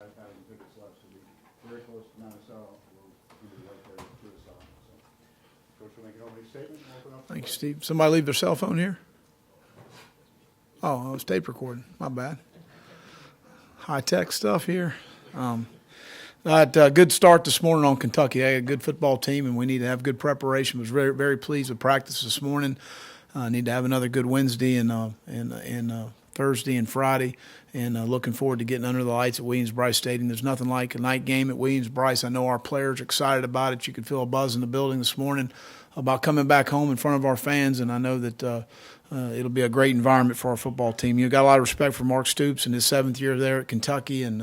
I can pick us up, so we're very close to 9 south. We'll be right there to the south. So, Coach will make an opening statement and open up. Thank you, Steve. Somebody leave their cell phone here? Oh, I was tape recording. My bad. High-tech stuff here. Had a good start this morning on Kentucky. They had a good football team, and we need to have good preparation. Was very, very pleased with practice this morning. Need to have another good Wednesday and Thursday and Friday, and looking forward to getting under the lights at Williams-Brice Stadium. There's nothing like a night game at Williams-Brice. I know our players are excited about it. You could feel a buzz in the building this morning about coming back home in front of our fans, and I know that it'll be a great environment for our football team. You've got a lot of respect for Mark Stoops in his 7th year there at Kentucky and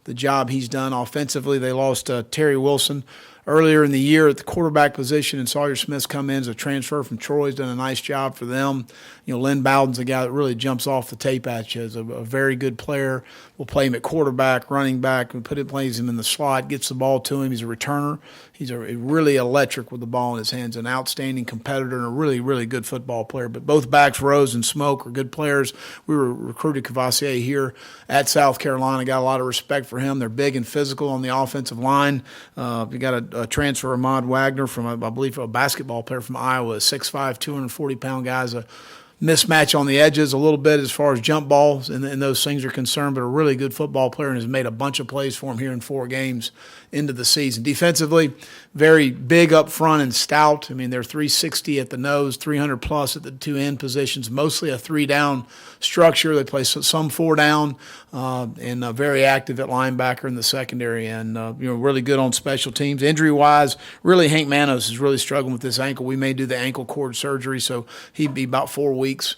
the job he's done offensively. They lost Terry Wilson earlier in the year at the quarterback position, and Sawyer Smith's come in as a transfer from Troy. He's done a nice job for them. You know, Lynn Bowden's a guy that really jumps off the tape at you as a very good player. We'll play him at quarterback, running back, and plays him in the slot, gets the ball to him. He's a returner. He's really electric with the ball in his hands, an outstanding competitor and a really, really good football player. But both backs, Rose and Smoke, are good players. We were recruited Cavassier here at South Carolina. Got a lot of respect for him. They're big and physical on the offensive line. We got a transfer, Ahmad Wagner, from, I believe, a basketball player from Iowa, 6'5", 240-pound guy's a mismatch on the edges a little bit as far as jump balls and those things are concerned, but a really good football player and has made a bunch of plays for him here in 4 games into the season. Defensively, very big up front and stout. I mean, they're 360 at the nose, 300-plus at the 2 end positions, mostly a 3-down structure. They play some 4-down and very active at linebacker in the secondary and really good on special teams. Injury-wise, really Hank Manos is really struggling with this ankle. We may do the ankle cord surgery, so he'd be about 4 weeks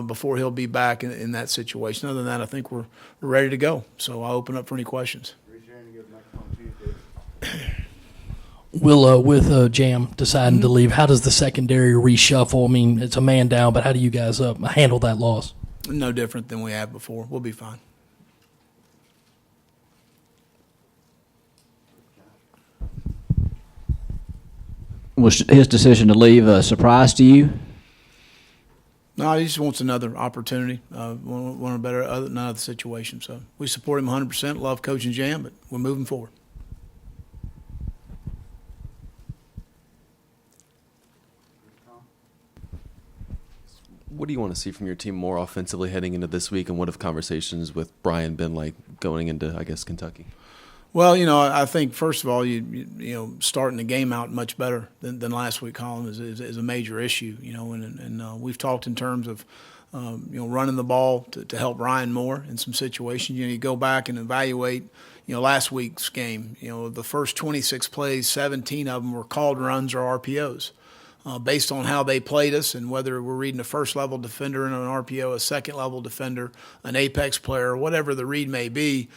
before he'll be back in that situation. Other than that, I think we're ready to go. So I'll open up for any questions. Will, with Jam deciding to leave, how does the secondary reshuffle? I mean, it's a man down, but how do you guys handle that loss? No different than we have before. We'll be fine. Was his decision to leave a surprise to you? No, he just wants another opportunity, want a better another situation. So we support him 100%, love coaching Jam, but we're moving forward. What do you want to see from your team more offensively heading into this week, and what have conversations with Brian been like going into, I guess, Kentucky? Well, I think first of all, you starting the game out much better than last week, Colin, is a major issue. And we've talked in terms of running the ball to help Ryan more in some situations. You go back and evaluate last week's game. The first 26 plays, 17 of them were called runs or RPOs. Based on how they played us and whether we're reading a first-level defender in an RPO, a second-level defender, an apex player, whatever the read may be,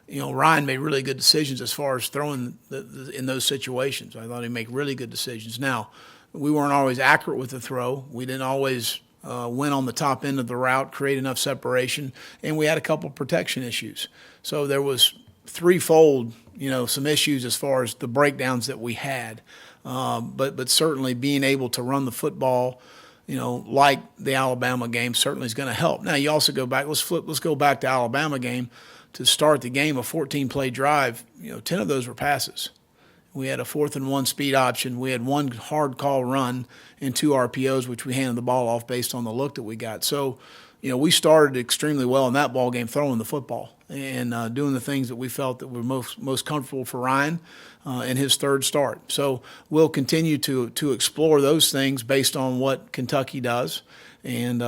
Ryan made really good decisions as far as throwing in those situations. I thought he'd make really good decisions. Now, we weren't always accurate with the throw. We didn't always win on the top end of the route, create enough separation, and we had a couple of protection issues. So there was threefold, some issues as far as the breakdowns that we had. But certainly being able to run the football, like the Alabama game, certainly is going to help. Now you also go back. Let's go back to Alabama game. To start the game, a 14-play drive. 10 of those were passes. We had a 4th and 1 speed option. We had 1 hard call run and 2 RPOs, which we handed the ball off based on the look that we got. So, we started extremely well in that ball game, throwing the football and doing the things that we felt that were most comfortable for Ryan in his 3rd start. So we'll continue to explore those things based on what Kentucky does and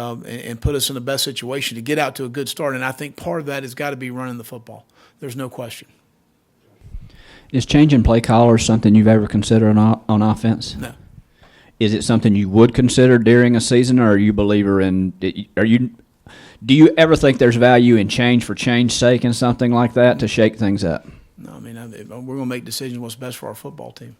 put us in the best situation to get out to a good start. And I think part of that has got to be running the football. There's no question. Is changing play callers something you've ever considered on offense? No. Is it something you would consider during a season, or are you a believer in do you ever think there's value in change for change's sake and something like that to shake things up? No, I mean, we're going to make decisions what's best for our football team.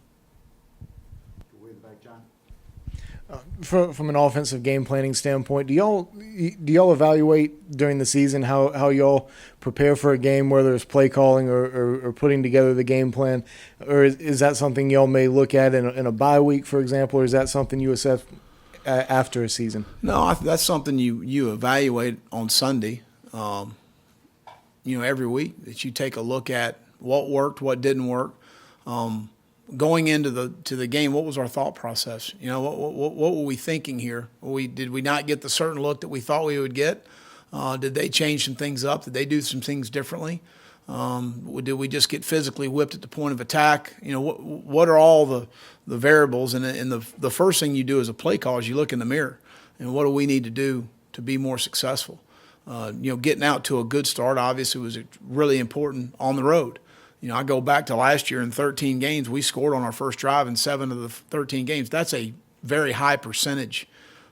From an offensive game planning standpoint, do y'all evaluate during the season how y'all prepare for a game, whether it's play calling or putting together the game plan, or is that something y'all may look at in a bye week, for example, or is that something you assess after a season? No, that's something you evaluate on Sunday. every week, that you take a look at what worked, what didn't work. Going into the game, what was our thought process? What were we thinking here? Did we not get the certain look that we thought we would get? Did they change some things up? Did they do some things differently? Did we just get physically whipped at the point of attack? What are all the variables? And the first thing you do as a play call is you look in the mirror, and what do we need to do to be more successful? Getting out to a good start obviously was really important on the road. I go back to last year in 13 games, we scored on our first drive in 7 of the 13 games. That's a very high percentage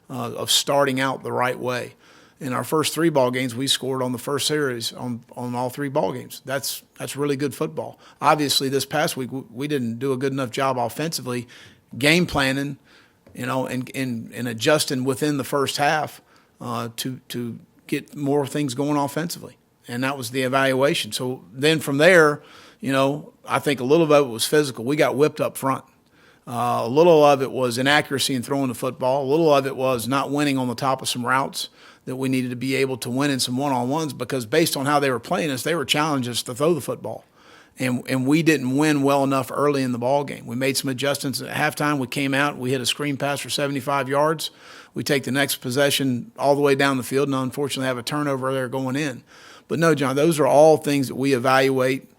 of starting out the right way. In our first 3 ball games, we scored on the first series on all 3 ball games. That's really good football. Obviously, this past week we didn't do a good enough job offensively, game planning, and adjusting within the first half to get more things going offensively. And that was the evaluation. So then from there, I think a little bit of it was physical. We got whipped up front. A little of it was inaccuracy in throwing the football. A little of it was not winning on the top of some routes that we needed to be able to win in some one-on-ones, because based on how they were playing us, they were challenging us to throw the football. And we didn't win well enough early in the ball game. We made some adjustments at halftime. We came out. We hit a screen pass for 75 yards. We take the next possession all the way down the field and unfortunately have a turnover there going in. But no, John, those are all things that we evaluate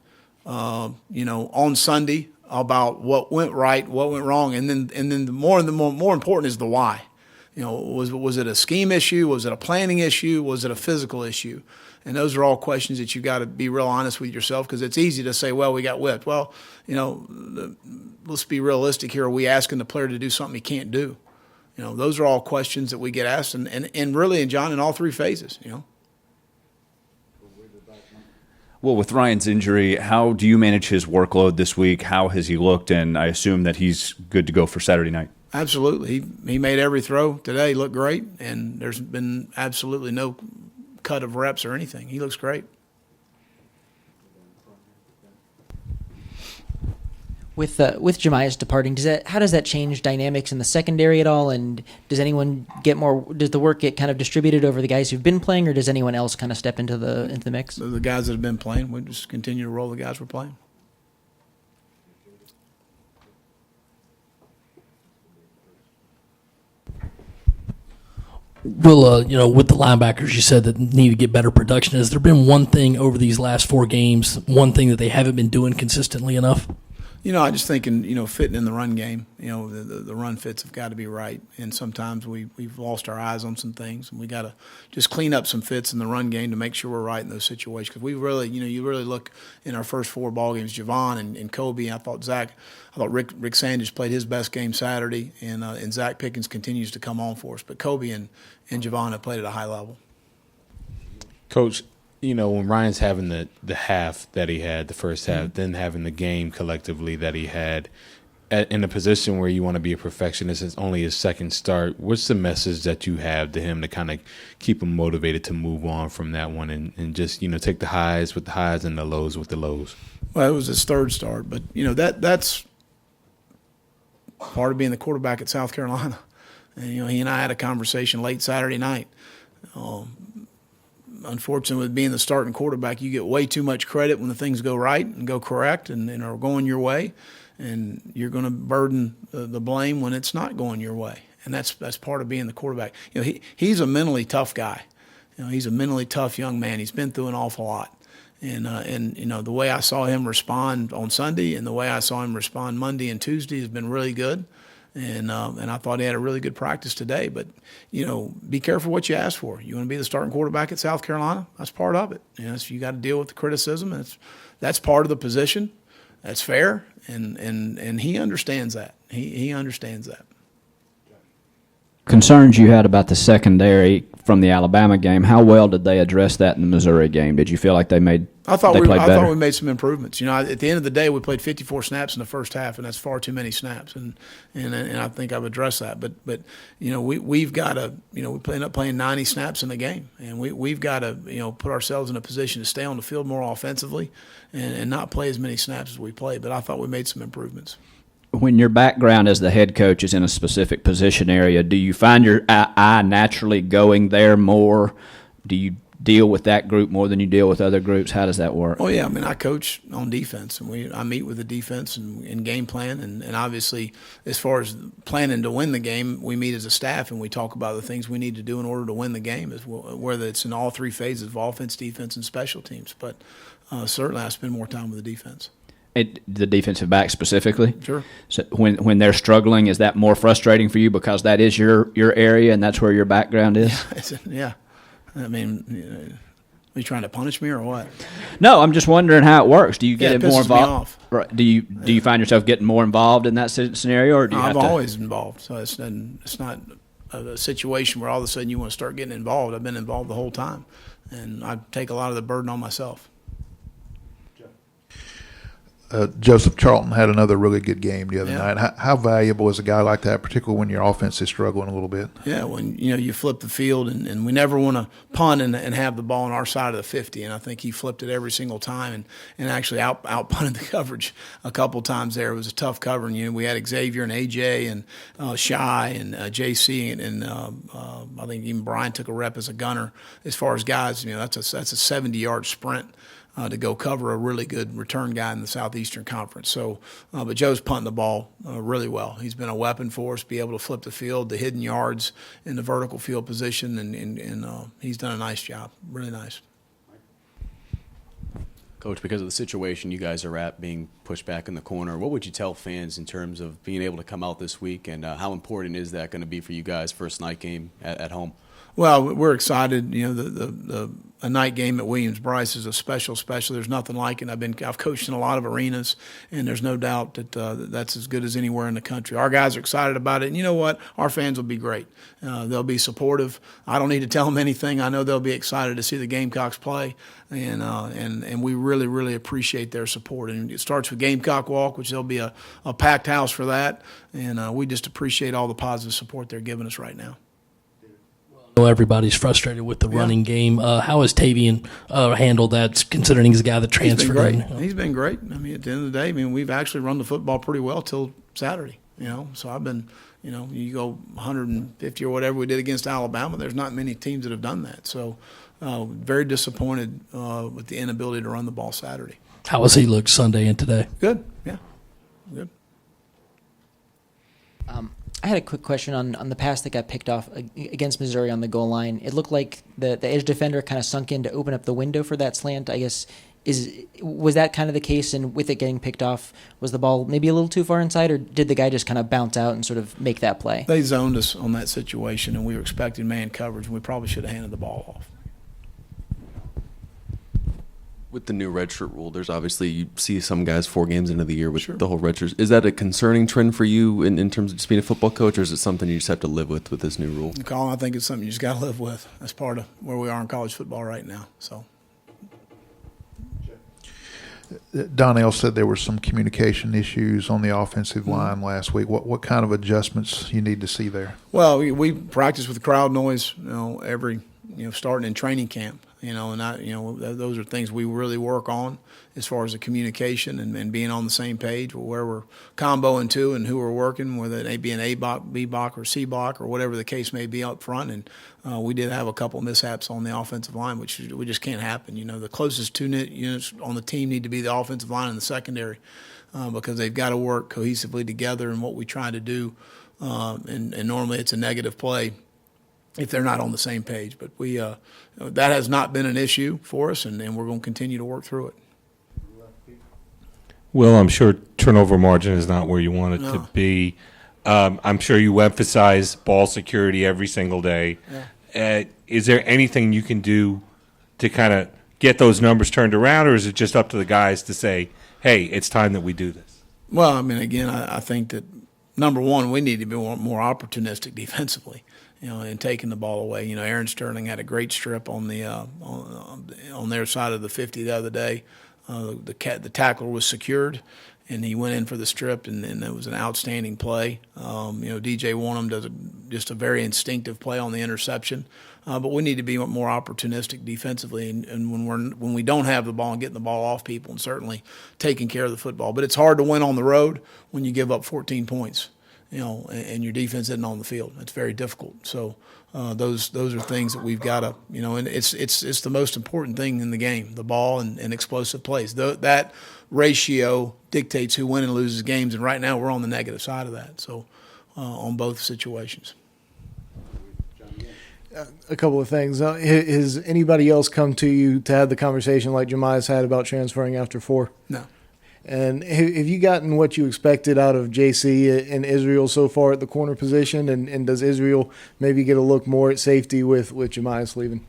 on Sunday about what went right, what went wrong, and then the more important is the why. Was it a scheme issue? Was it a planning issue? Was it a physical issue? And those are all questions that you got to be real honest with yourself, because it's easy to say, well, we got whipped. Well, let's be realistic here. Are we asking the player to do something he can't do? Those are all questions that we get asked, and really, and John, in all 3 phases. Well, with Ryan's injury, how do you manage his workload this week? How has he looked? And I assume that he's good to go for Saturday night. Absolutely. He made every throw today. He looked great, and there's been absolutely no cut of reps or anything. He looks great. With Jemias departing, how does that change dynamics in the secondary at all? And does anyone get more? Does the work get kind of distributed over the guys who've been playing, or does anyone else kind of step into the mix? The guys that have been playing, we just continue to roll the guys we're playing. Will, with the linebackers, you said that need to get better production. Has there been one thing over these last 4 games, one thing that they haven't been doing consistently enough? I just thinking, fitting in the run game, the run fits have got to be right. And sometimes we've lost our eyes on some things, and we got to just clean up some fits in the run game to make sure we're right in those situations. Because we really, you really look in our first 4 ball games, Javon and Kobe. I thought Rick Sanders played his best game Saturday, and Zach Pickens continues to come on for us. But Kobe and Javon have played at a high level. Coach, when Ryan's having the half that he had, the first half, then having the game collectively that he had, in a position where you want to be a perfectionist, it's only his second start. What's the message that you have to him to kind of keep him motivated to move on from that one and just, take the highs with the highs and the lows with the lows? Well, it was his 3rd start, but, that's part of being the quarterback at South Carolina. And, he and I had a conversation late Saturday night. Unfortunately, with being the starting quarterback, you get way too much credit when the things go right and go correct and are going your way, and you're going to burden the blame when it's not going your way. And that's part of being the quarterback. He's a mentally tough guy. He's a mentally tough young man. He's been through an awful lot. And the way I saw him respond on Sunday and the way I saw him respond Monday and Tuesday has been really good. And I thought he had a really good practice today. But, be careful what you ask for. You want to be the starting quarterback at South Carolina? That's part of it. So you got to deal with the criticism. And that's part of the position. That's fair. And he understands that. He understands that. Concerns you had about the secondary from the Alabama game, how well did they address that in the Missouri game? Did you feel like they played better? I thought we made some improvements. At the end of the day, we played 54 snaps in the first half, and that's far too many snaps. And I think I've addressed that. But we've got to we end up playing 90 snaps in the game, and we've got to put ourselves in a position to stay on the field more offensively, and not play as many snaps as we played. But I thought we made some improvements. When your background as the head coach is in a specific position area, do you find your eye naturally going there more? Do you deal with that group more than you deal with other groups? How does that work? Oh yeah, I mean I coach on defense, and I meet with the defense and game plan, and obviously as far as planning to win the game, we meet as a staff and we talk about the things we need to do in order to win the game, as well, whether it's in all three phases of offense, defense, and special teams. But certainly I spend more time with the defense. The defensive back specifically? Sure. So when they're struggling, is that more frustrating for you because that is your area and that's where your background is? Yeah. I mean, are you trying to punish me or what? No, I'm just wondering how it works. Do you get Yeah, it it more pisses me involved? off. Right. Do you find yourself getting more involved in that scenario, or do you I'm have to? always involved, so it's not a situation where all of a sudden you want to start getting involved. I've been involved the whole time, and I take a lot of the burden on myself. Joseph Charlton had another really good game the other Yeah. night. How valuable is a guy like that, particularly when your offense is struggling a little bit? Yeah, when you flip the field, and we never want to punt and have the ball on our side of the 50, and I think he flipped it every single time and actually out punted the coverage a couple times there. It was a tough cover, and we had Xavier and AJ and Shy and JC and I think even Brian took a rep as a gunner. As far as guys, that's a 70-yard sprint. To go cover a really good return guy in the Southeastern Conference. So, but Joe's punting the ball really well. He's been a weapon for us, be able to flip the field, the hidden yards in the vertical field position, and he's done a nice job, really nice. Coach, because of the situation you guys are at, being pushed back in the corner, what would you tell fans in terms of being able to come out this week, and how important is that going to be for you guys, first night game at home? Well, we're excited. A night game at Williams-Brice is a special. There's nothing like it. I've coached in a lot of arenas, and there's no doubt that that's as good as anywhere in the country. Our guys are excited about it, and you know what? Our fans will be great. They'll be supportive. I don't need to tell them anything. I know they'll be excited to see the Gamecocks play, and we really, really appreciate their support. And it starts with Gamecock Walk, which there'll be a packed house for that, and we just appreciate all the positive support they're giving us right now. I know everybody's frustrated with the running game. How has Tavian handled that, considering he's a guy that transferred in? He's been great. I mean, at the end of the day, we've actually run the football pretty well till Saturday. So I've been, you go 150 or whatever we did against Alabama. There's not many teams that have done that. So very disappointed with the inability to run the ball Saturday. How has he looked Sunday and today? Good. Yeah. Good. I had a quick question on the pass that got picked off against Missouri on the goal line. It looked like the edge defender kind of sunk in to open up the window for that slant. I guess was that kind of the case? And with it getting picked off, was the ball maybe a little too far inside, or did the guy just kind of bounce out and sort of make that play? They zoned us on that situation, and we were expecting man coverage, and we probably should have handed the ball off. With the new redshirt rule, there's obviously, you see some guys 4 games into the year with Sure. the whole redshirt. Is that a concerning trend for you in terms of just being a football coach, or is it something you just have to live with this new rule? Colin, I think it's something you just got to live with. That's part of where we are in college football right now. So. Donnell said there were some communication issues on the offensive line last week. What kind of adjustments you need to see there? Well, we practice with crowd noise, every, starting in training camp, and those are things we really work on as far as the communication and being on the same page where we're comboing to and who we're working, whether it may be an A block, B block, or C block, or whatever the case may be up front. And we did have a couple of mishaps on the offensive line, which we just can't happen. The closest two units on the team need to be the offensive line and the secondary because they've got to work cohesively together in what we try to do. And normally it's a negative play if they're not on the same page. But that has not been an issue for us, and we're going to continue to work through it. Well, I'm sure turnover margin is not where you want it to be. I'm sure you emphasize ball security every single day. Yeah. Is there anything you can do to kind of get those numbers turned around, or is it just up to the guys to say, hey, it's time that we do this? Well, again, I think that, number one, we need to be more opportunistic defensively, in taking the ball away. Aaron Sterling had a great strip on the on their side of the 50 the other day. The tackler was secured, and he went in for the strip, and it was an outstanding play. DJ Warnham does just a very instinctive play on the interception. But we need to be more opportunistic defensively, and when we don't have the ball and getting the ball off people, and certainly taking care of the football. But it's hard to win on the road when you give up 14 points. and your defense isn't on the field. It's very difficult. So those are things that we've got to, and it's the most important thing in the game, the ball and explosive plays. That ratio dictates who wins and loses games, and right now we're on the negative side of that. So on both situations. A couple of things. Has anybody else come to you to have the conversation like Jemiah's had about transferring after 4? No. And have you gotten what you expected out of JC and Israel so far at the corner position? And does Israel maybe get a look more at safety with Jemiah's leaving?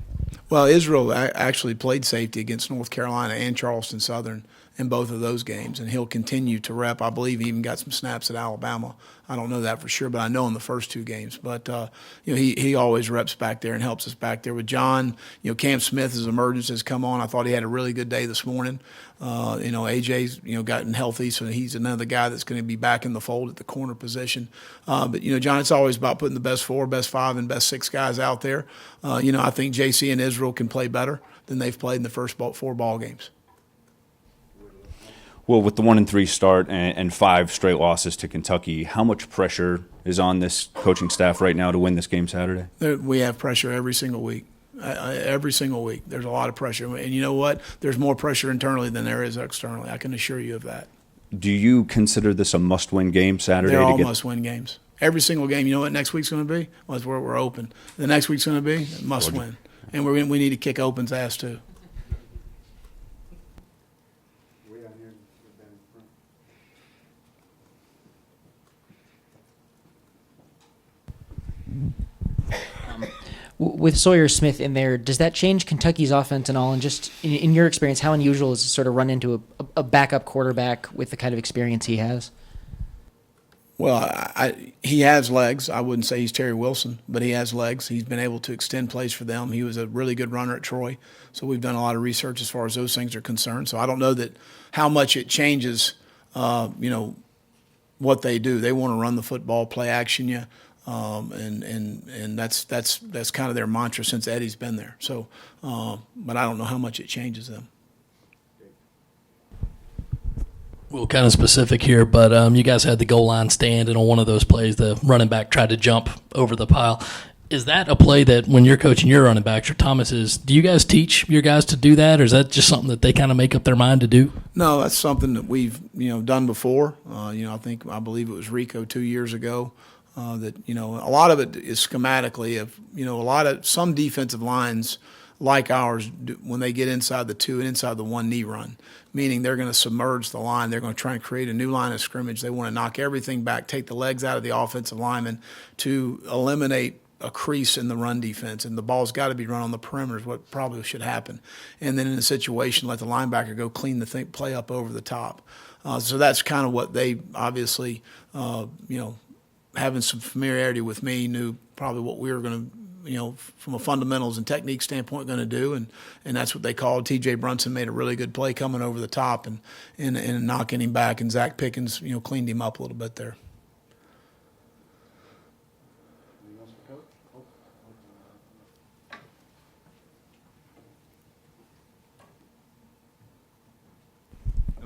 Well, Israel actually played safety against North Carolina and Charleston Southern in both of those games, and he'll continue to rep. I believe he even got some snaps at Alabama. I don't know that for sure, but I know in the first 2 games. But he always reps back there and helps us back there. With John, Cam Smith, his emergence has come on. I thought he had a really good day this morning. AJ's gotten healthy, so he's another guy that's going to be back in the fold at the corner position. But John, it's always about putting the best 4, best 5, and best 6 guys out there. I think JC and Israel can play better than they've played in the first 4 ball games. Well, with the 1-3 start and 5 straight losses to Kentucky, how much pressure is on this coaching staff right now to win this game Saturday? We have pressure every single week. Every single week, there's a lot of pressure. And you know what? There's more pressure internally than there is externally. I can assure you of that. Do you consider this a must-win game Saturday? They're all must-win games. Every single game. You know what next week's going to be? Well, it's where we're open. The next week's going to be must-win. And we need to kick Open's ass, too. With Sawyer Smith in there, does that change Kentucky's offense and all? And just in your experience, how unusual is it to sort of run into a backup quarterback with the kind of experience he has? Well, he has legs. I wouldn't say he's Terry Wilson, but he has legs. He's been able to extend plays for them. He was a really good runner at Troy, so we've done a lot of research as far as those things are concerned. So I don't know that how much it changes, what they do. They want to run the football, play action you. And that's kind of their mantra since Eddie's been there. So, but I don't know how much it changes them. Well, kind of specific here, but you guys had the goal line stand, and on one of those plays, the running back tried to jump over the pile. Is that a play that when you're coaching your running backs or Thomas's, do you guys teach your guys to do that, or is that just something that they kind of make up their mind to do? No, that's something that we've done before. I believe it was Rico 2 years ago. That a lot of it is schematically of some defensive lines like ours when they get inside the 2 and inside the 1 knee run, meaning they're going to submerge the line. They're going to try and create a new line of scrimmage. They want to knock everything back, take the legs out of the offensive lineman to eliminate a crease in the run defense, and the ball's got to be run on the perimeter is what probably should happen. And then in a situation, let the linebacker go clean the play up over the top. So that's kind of what they obviously, having some familiarity with me, knew probably what we were going to, from a fundamentals and technique standpoint, going to do, and that's what they called. T.J. Brunson made a really good play coming over the top and knocking him back, and Zach Pickens, cleaned him up a little bit there.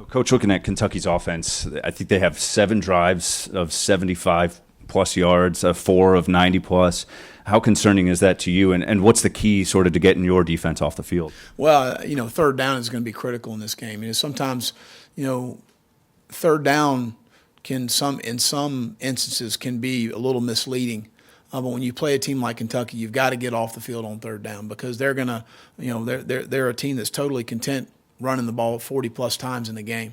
Coach, looking at Kentucky's offense, I think they have 7 drives of 75-plus yards, 4 of 90-plus. How concerning is that to you, and what's the key sort of to getting your defense off the field? Well, third down is going to be critical in this game. Sometimes, third down in some instances can be a little misleading. But when you play a team like Kentucky, you've got to get off the field on third down because they're going to, they're a team that's totally content running the ball 40-plus times in a game.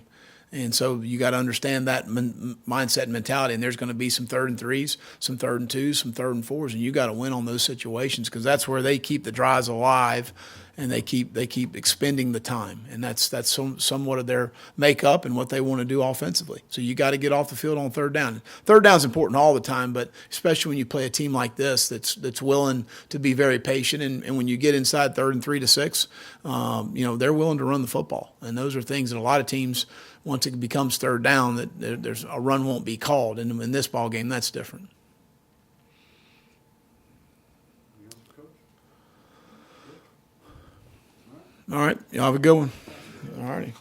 And so you got to understand that mindset and mentality, and there's going to be some 3rd and 3s, some 3rd and 2s, some 3rd and 4s, and you got to win on those situations because that's where they keep the drives alive and they keep expending the time. And that's somewhat of their makeup and what they want to do offensively. So you got to get off the field on third down. Third down is important all the time, but especially when you play a team like this that's willing to be very patient. And when you get inside 3rd and 3 to 6, they're willing to run the football. And those are things that a lot of teams, once it becomes third down, that there's a run won't be called. And in this ball game, that's different. All right, y'all have a good one. All righty.